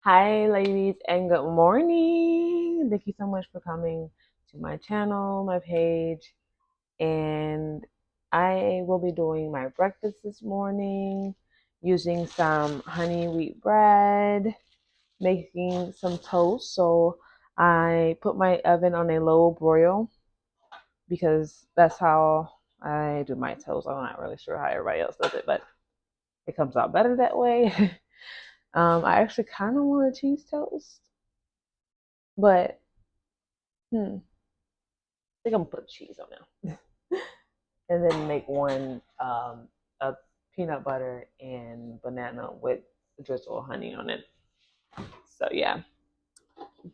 Hi, ladies, and good morning. Thank you so much for coming to my channel, my page, and I will be doing my breakfast this morning using some honey wheat bread, making some toast. So I put my oven on a low broil because that's how I do my toast. I'm not really sure how everybody else does it, but it comes out better that way. I actually kind of want a cheese toast, but I think I'm gonna put cheese on there, and then make one a peanut butter and banana with drizzle of honey on it. So yeah,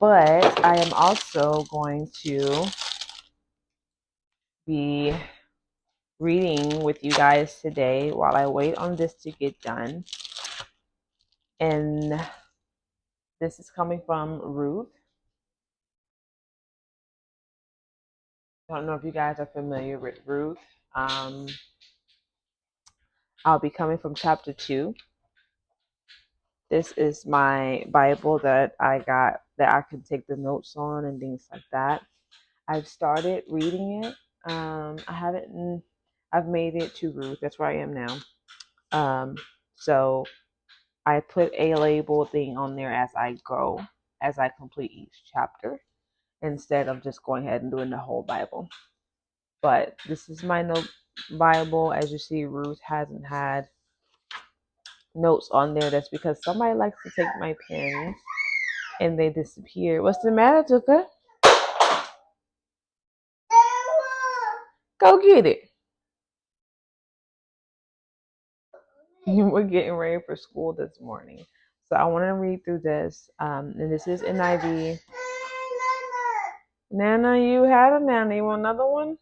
but I am also going to be reading with you guys today while I wait on this to get done, and this is coming from Ruth. I don't know if you guys are familiar with Ruth. Um, I'll be coming from chapter 2. This is my Bible that I got that I can take the notes on and things like that. I've started reading it. I haven't. I've made it to Ruth. That's where I am now. Um, so I put a label thing on there as I go, as I complete each chapter, instead of just going ahead and doing the whole Bible. But this is my note Bible. As you see, Ruth hasn't had notes on there. That's because somebody likes to take my pens and they disappear. What's the matter, Tuka? Go get it. We're getting ready for school this morning. So I want to read through this. And this is NIV. Nana, you had a Nana. You want another one?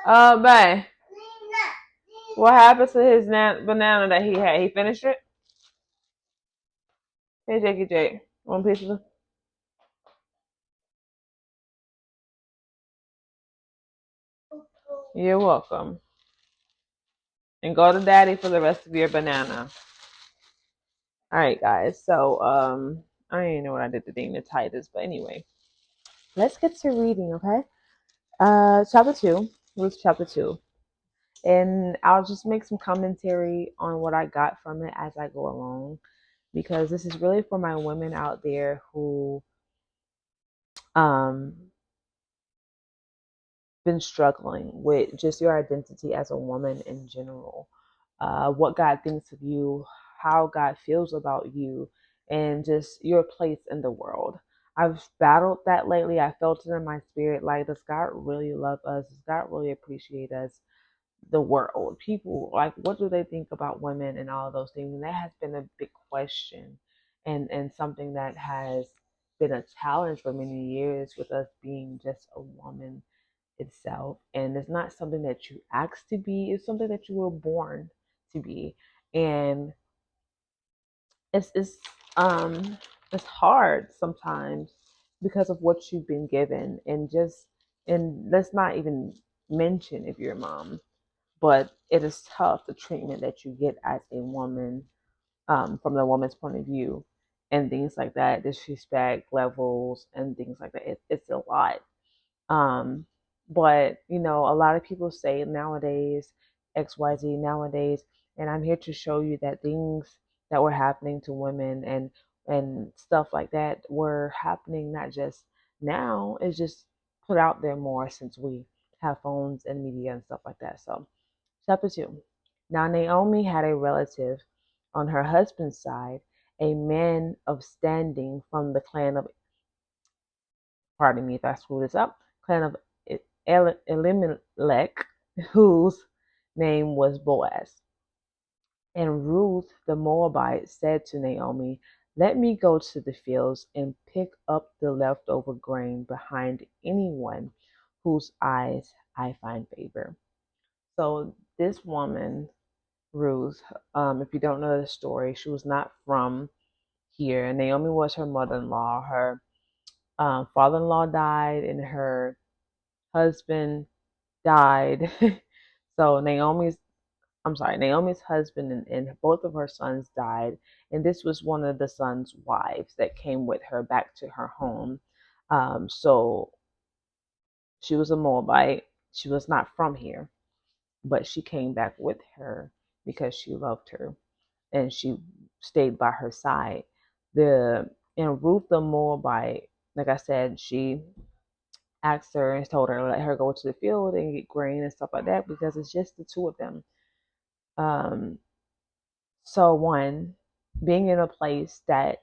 Bye. What happened to his banana that he had? He finished it? Hey, Jakey Jake. One piece of it? You're welcome. And go to daddy for the rest of your banana. All right, guys. So, I don't even know what I did to Dean the Titus, but anyway, let's get to reading, okay? Chapter 2, Ruth chapter 2. And I'll just make some commentary on what I got from it as I go along, because this is really for my women out there who um been struggling with just your identity as a woman in general, what God thinks of you, how God feels about you, and just your place in the world. I've battled that lately. I felt it in my spirit. Like, does God really love us? Does God really appreciate us? The world, people, like, what do they think about women and all of those things? And that has been a big question, and something that has been a challenge for many years with us being just a woman itself. And it's not something that you asked to be, it's something that you were born to be. And it's it's hard sometimes because of what you've been given. And let's not even mention if you're a mom, but it is tough, the treatment that you get as a woman, from the woman's point of view, and things like that, disrespect levels and things like that. It's a lot. um, but a lot of people say nowadays, XYZ nowadays, and I'm here to show you that things that were happening to women and stuff like that were happening not just now, it's just put out there more since we have phones and media and stuff like that. So, chapter 2. Now Naomi had a relative on her husband's side, a man of standing from the clan of, pardon me if I screw this up, clan of Elimelech, whose name was Boaz. And Ruth the Moabite said to Naomi, "Let me go to the fields and pick up the leftover grain behind anyone whose eyes I find favor." So this woman, Ruth, if you don't know the story, she was not from here. Naomi was her mother-in-law. Her father-in-law died, and her husband died. So Naomi's I'm sorry, Naomi's husband and both of her sons died, and this was one of the sons' wives that came with her back to her home. So she was a Moabite. She was not from here, but she came back with her because she loved her and she stayed by her side. The and Ruth the Moabite, like I said, she asked her and told her to let her go to the field and get grain and stuff like that because it's just the two of them. Um, so one, being in a place that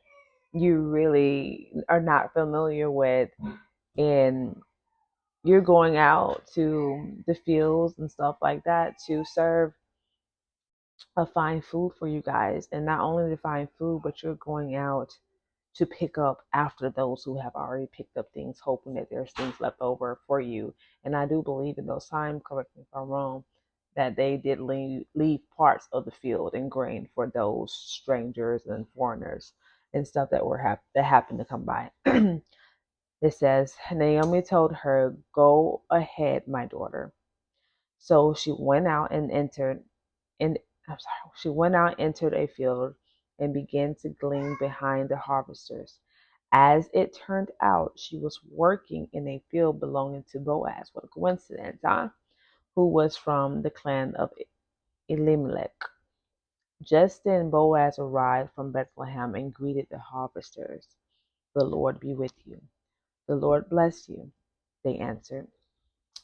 you really are not familiar with and you're going out to the fields and stuff like that to serve a fine food for you guys, and not only to find food, but you're going out to pick up after those who have already picked up things, hoping that there's things left over for you. And I do believe in those times, correct me if I'm wrong, that they did leave parts of the field and grain for those strangers and foreigners and stuff that that happened to come by. It says Naomi told her, "Go ahead, my daughter." So she went out and entered and I'm sorry, she went out, entered a field, and began to glean behind the harvesters. As it turned out, she was working in a field belonging to Boaz. What a coincidence, huh? Who was from the clan of Elimelech. Just then Boaz arrived from Bethlehem and greeted the harvesters. "The Lord be with you." "The Lord bless you," they answered.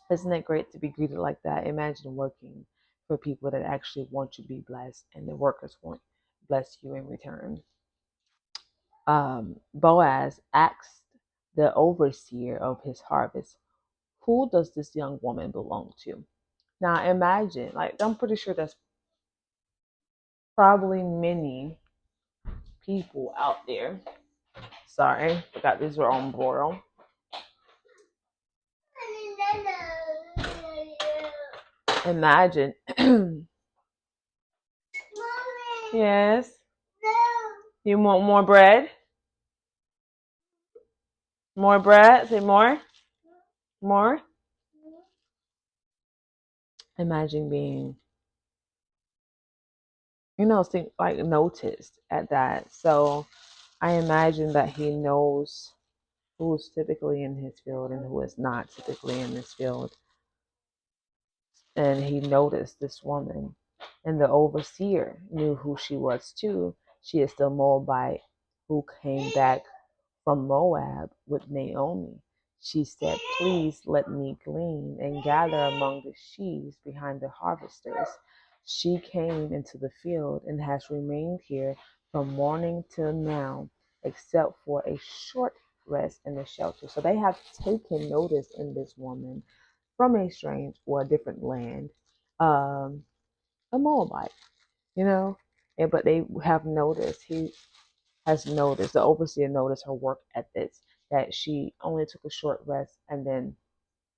Isn't it great to be greeted like that? Imagine working for people that actually want you to be blessed and the workers want bless you in return. Boaz asked the overseer of his harvest, "Who does this young woman belong to?" Now imagine, like, I'm pretty sure that's probably many people out there. Sorry, forgot these were on boil. Imagine. Yes. You want more bread? More bread? Say more? More? Imagine being, think like noticed at that. So I imagine that he knows who's typically in his field and who is not typically in this field. And he noticed this woman. And the overseer knew who she was too. She is the Moabite who came back from Moab with Naomi. She said, "Please let me glean and gather among the sheaves behind the harvesters." She came into the field and has remained here from morning till now, except for a short rest in the shelter. So they have taken notice in this woman from a strange or a different land, um, a Moabite, you know. But they have noticed, he has noticed, the overseer noticed her work ethics, that she only took a short rest and then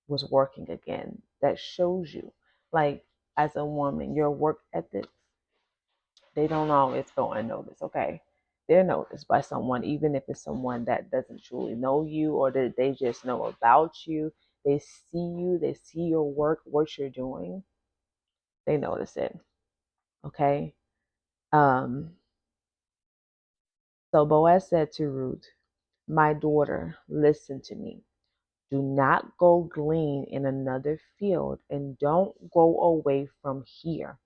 was working again. That shows you, like, as a woman, your work ethics, they don't always go unnoticed, okay? They're noticed by someone, even if it's someone that doesn't truly know you or that they just know about you. They see you, they see your work, what you're doing, they notice it, okay? Um, so Boaz said to Ruth, "My daughter, listen to me. Do not go glean in another field and don't go away from here.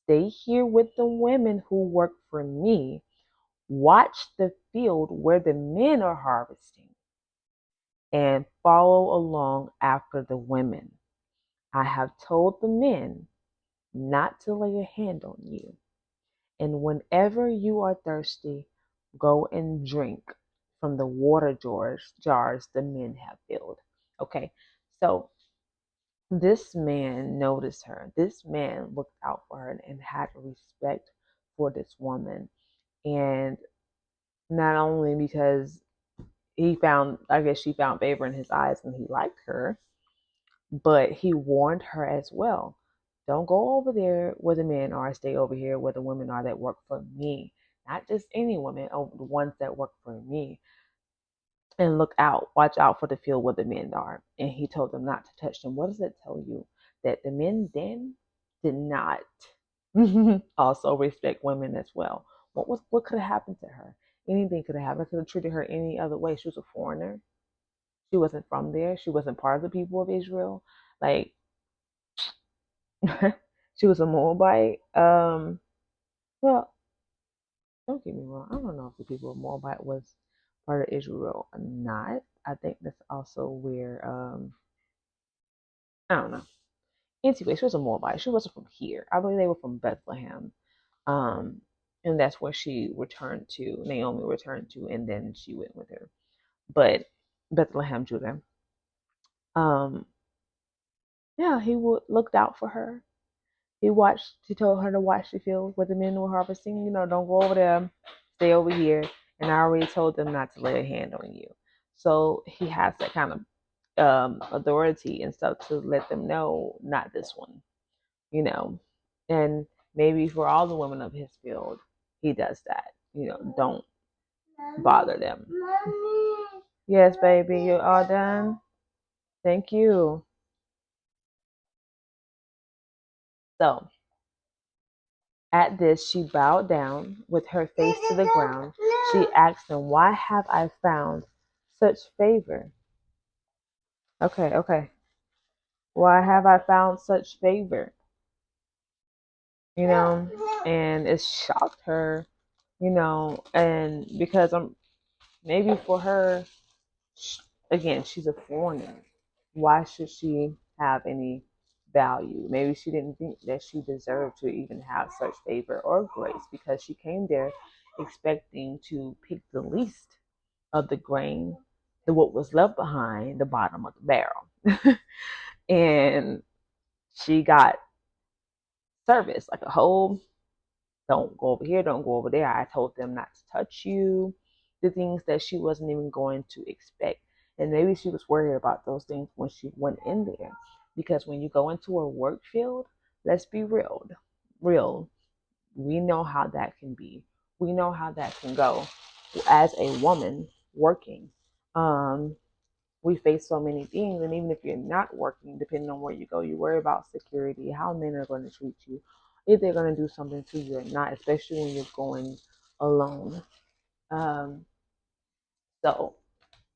Stay here with the women who work for me. Watch the field where the men are harvesting and follow along after the women. I have told the men not to lay a hand on you. And whenever you are thirsty, go and drink from the water jars the men have filled." Okay, so this man noticed her. This man looked out for her and had respect for this woman. And not only because I guess she found favor in his eyes and he liked her, but he warned her as well. "Don't go over there where the men are. Stay over here where the women are that work for me. Not just any women, oh, the ones that work for me. And look out, watch out for the field where the men are." And he told them not to touch them. What does it tell you? That the men then did not. Also respect women as well. What could have happened to her? Anything could have happened. Could have treated her any other way. She was a foreigner. She wasn't from there. She wasn't part of the people of Israel. Like she was a Moabite. Well, don't get me wrong. I don't know if the people of Moabite was part of Israel or not. I think that's also where I don't know. Anyway, she was a Moabite. She wasn't from here. I believe they were from Bethlehem. Um, and that's where she returned to. Naomi returned to, and then she went with her. But Bethlehem, Judah. Um, yeah, he looked out for her. He watched. He told her to watch the field where the men were harvesting. Don't go over there. Stay over here. And I already told them not to lay a hand on you. So he has that kind of authority and stuff to let them know, not this one. you know. And maybe for all the women of his field, he does that. Don't bother them. Yes, baby, you all done? Thank you. So at this, she bowed down with her face to the ground. She asked him, "Why have I found such favor?" Okay, okay. Why have I found such favor? And it shocked her, and because maybe for her, again, she's a foreigner. Why should she have any value? Maybe she didn't think that she deserved to even have such favor or grace because she came there expecting to pick the least of the grain, what was left behind, the bottom of the barrel. And she got service, like a whole, don't go over here, don't go over there. I told them not to touch you. The things that she wasn't even going to expect. And maybe she was worried about those things when she went in there. Because when you go into a work field, let's be real. Real. We know how that can be. We know how that can go. As a woman working, we face so many things. And even if you're not working, depending on where you go, you worry about security, how men are going to treat you, if they're going to do something to you or not, especially when you're going alone. Um, so,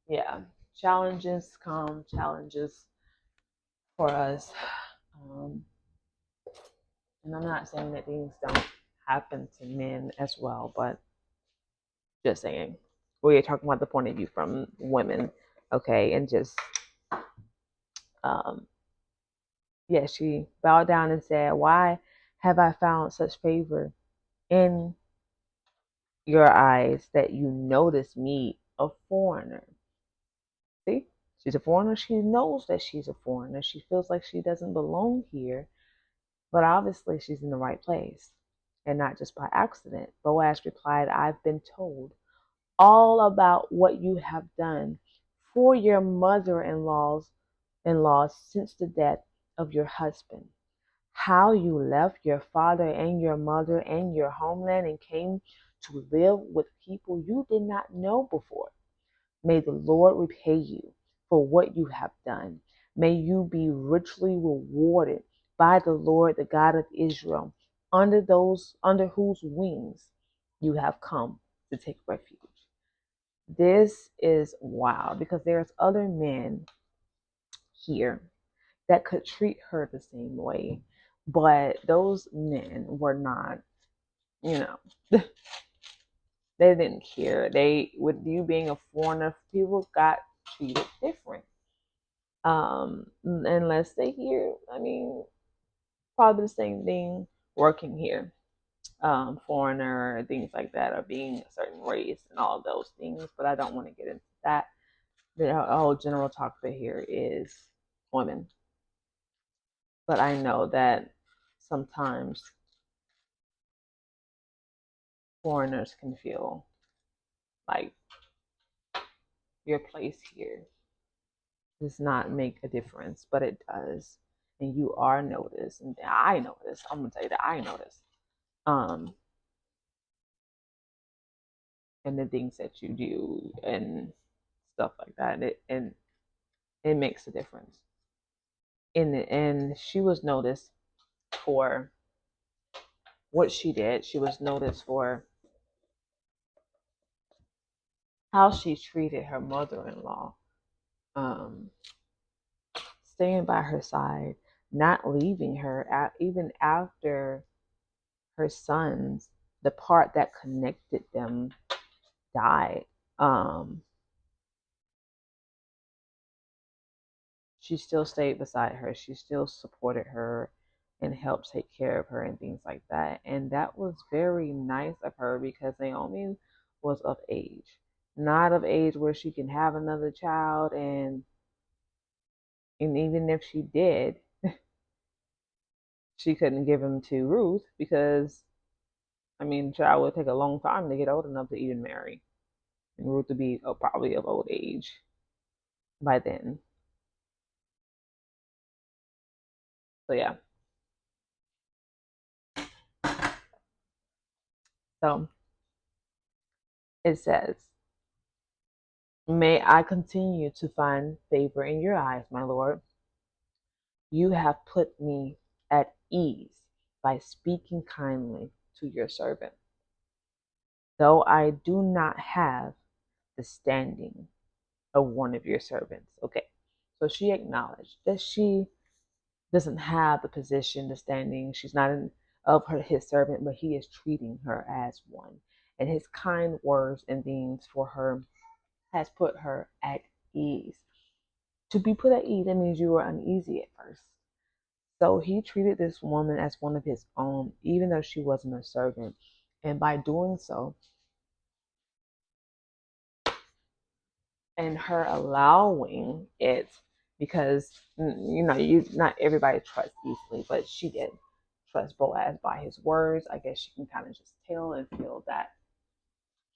yeah, challenges come, challenges for us. Um, and I'm not saying that things don't happen to men as well, but just saying, we're talking about the point of view from women, okay? And just, um, yeah, she bowed down and said, "Why have I found such favor in your eyes that you notice me, a foreigner?" See, she's a foreigner. She knows that she's a foreigner. She feels like she doesn't belong here, but obviously she's in the right place and not just by accident. Boaz replied, "I've been told all about what you have done for your mother-in-laws since the death of your husband. How you left your father and your mother and your homeland and came to live with people you did not know before. May the Lord repay you for what you have done. May you be richly rewarded by the Lord, the God of Israel, under whose wings you have come to take refuge." This is wild because there's other men here that could treat her the same way, but those men were not, you know, they didn't care. With you being a foreigner, people got treated different. Unless they hear, I mean, probably the same thing working here. Foreigner, things like that, or being a certain race and all of those things, but I don't want to get into that. The whole general topic here is women. But I know that sometimes foreigners can feel like your place here does not make a difference, but it does. And you are noticed. And I noticed. I'm gonna tell you that I noticed. Um, and the things that you do and stuff like that. And it makes a difference. And she was noticed for what she did. She was noticed for how she treated her mother-in-law, um, staying by her side, not leaving her, even after her sons, the part that connected them, died. Um, she still stayed beside her. She still supported her and helped take care of her and things like that. And that was very nice of her because Naomi was of age. Not of age where she can have another child, and even if she did, she couldn't give him to Ruth because I mean the child would take a long time to get old enough to even marry. And Ruth would be probably of old age by then. So yeah. So it says, may I continue to find favor in your eyes, my Lord. You have put me at ease by speaking kindly to your servant, though I do not have the standing of one of your servants. Okay, so she acknowledged that she doesn't have the position, the standing. She's not his servant, but he is treating her as one. And his kind words and things for her has put her at ease. To be put at ease, that means you were uneasy at first. So he treated this woman as one of his own, even though she wasn't a servant. And by doing so, and her allowing it, because you not everybody trusts easily, but she did trust Boaz by his words. I guess she can kind of just tell and feel that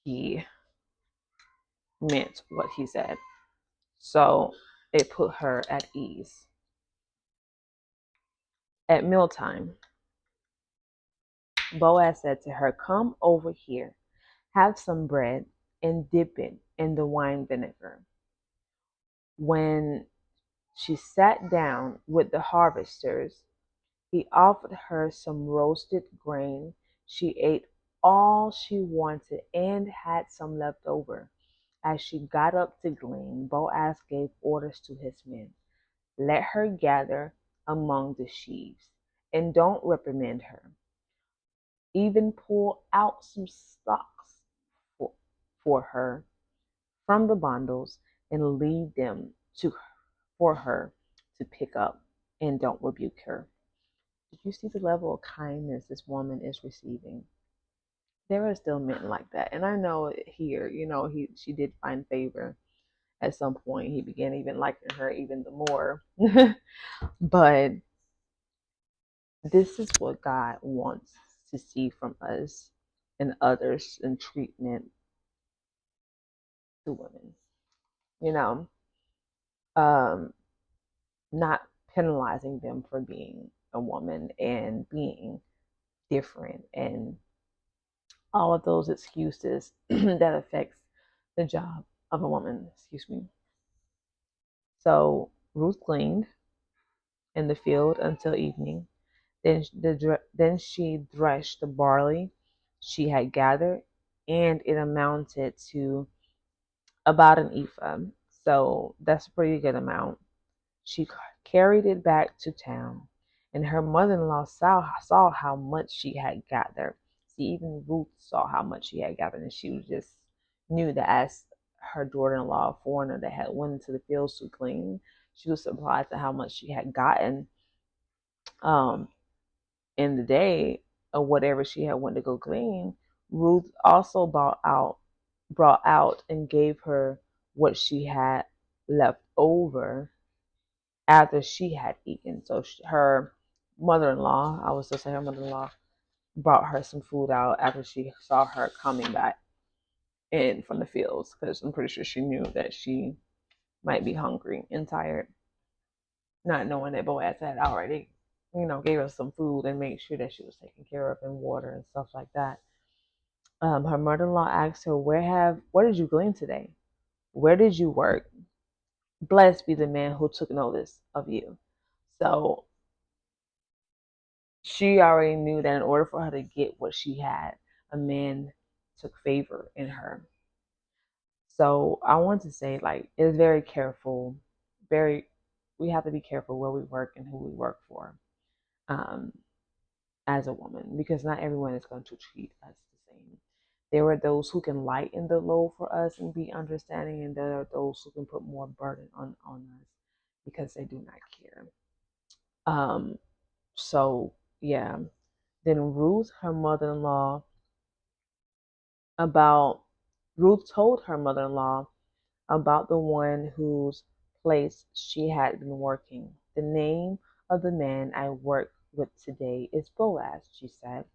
he meant what he said. So it put her at ease. At mealtime, Boaz said to her, come over here, have some bread, and dip it in the wine vinegar. When she sat down with the harvesters, he offered her some roasted grain. She ate all she wanted and had some left over. As she got up to glean, Boaz gave orders to his men. Let her gather among the sheaves, and don't reprimand her. Even pull out some stalks for her from the bundles and leave them for her to pick up, and don't rebuke her. Did you see the level of kindness this woman is receiving? There are still men like that. And I know here, she did find favor at some point. He began even liking her even the more. But this is what God wants to see from us and others in treatment to women. You know, um, not penalizing them for being a woman and being different and all of those excuses that affects the job of a woman. Excuse me. So Ruth gleaned in the field until evening. Then she threshed the barley she had gathered, and it amounted to about an ephah. So that's a pretty good amount. She carried it back to town, and her mother-in-law saw how much she had gathered. See, even Ruth saw how much she had gathered, and she was just knew that as her daughter-in-law, a foreigner that had went into the fields to glean, she was surprised at how much she had gotten um, in the day of whatever she had went to go glean. Ruth also brought out and gave her what she had left over after she had eaten. So her mother-in-law, I was to say her mother-in-law, brought her some food out after she saw her coming back in from the fields, because I'm pretty sure she knew that she might be hungry and tired, not knowing that Boaz had already, gave her some food and made sure that she was taken care of and water and stuff like that. Her mother-in-law asked her, where did you glean today? Where did you work? Blessed be the man who took notice of you. So she already knew that in order for her to get what she had, a man took favor in her. So I want to say, like, it's very careful, very, we have to be careful where we work and who we work for, um, as a woman, because not everyone is going to treat us the same. There are those who can lighten the load for us and be understanding, and there are those who can put more burden on us because they do not care. Um, so yeah. Then her mother-in-law, about Ruth told her mother-in-law about the one whose place she had been working. The name of the man I work with today is Boaz, she said.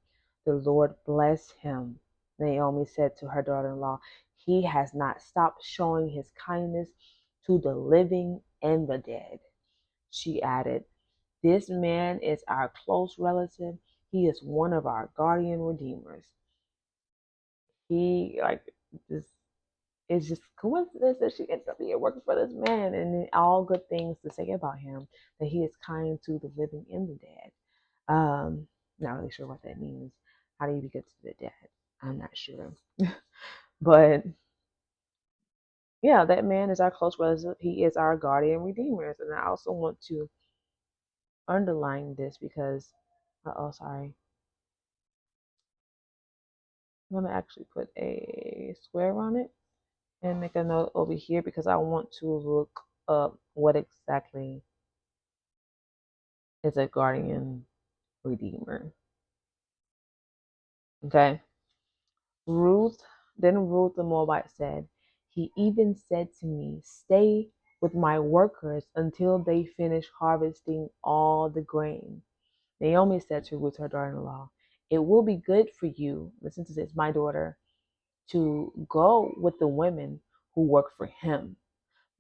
The Lord bless him. Naomi said to her daughter-in-law, he has not stopped showing his kindness to the living and the dead. She added, this man is our close relative. He is one of our guardian redeemers. He, like, this, it's just coincidence that she ends up here working for this man, and all good things to say about him, that he is kind to the living and the dead. Not really sure what that means. How do you be good to the dead? I'm not sure. But yeah, that man is our close relative. He is our guardian redeemer. And I also want to underline this because, oh, sorry. I'm going to actually put a square on it and make a note over here because I want to look up what exactly is a guardian redeemer. Okay. Ruth, then Ruth the Moabite said, he even said to me, stay with my workers until they finish harvesting all the grain. Naomi said to Ruth, her daughter-in-law, it will be good for you, listen to this, my daughter, to go with the women who work for him,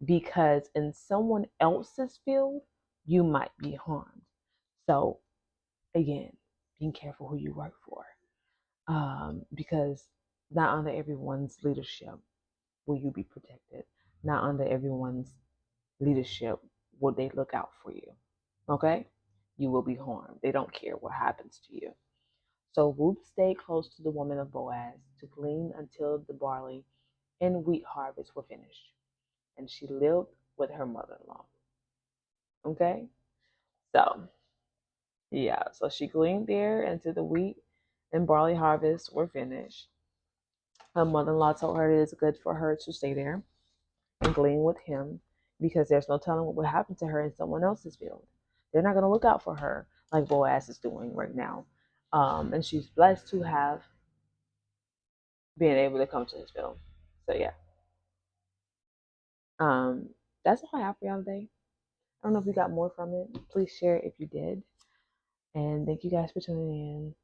because in someone else's field, you might be harmed. So, again, being careful who you work for, because not under everyone's leadership will you be protected. Not under everyone's leadership will they look out for you. Okay? You will be harmed. They don't care what happens to you. So Ruth stayed close to the woman of Boaz to glean until the barley and wheat harvests were finished. And she lived with her mother-in-law. Okay? So, yeah, so she gleaned there until the wheat and barley harvests were finished. Her mother-in-law told her it is good for her to stay there and glean with him because there's no telling what would happen to her in someone else's field. They're not going to look out for her like Boaz is doing right now. And she's blessed to have been able to come to his field. So yeah, um, that's all I have for y'all today. I don't know if you got more from it. Please share if you did. And thank you guys for tuning in.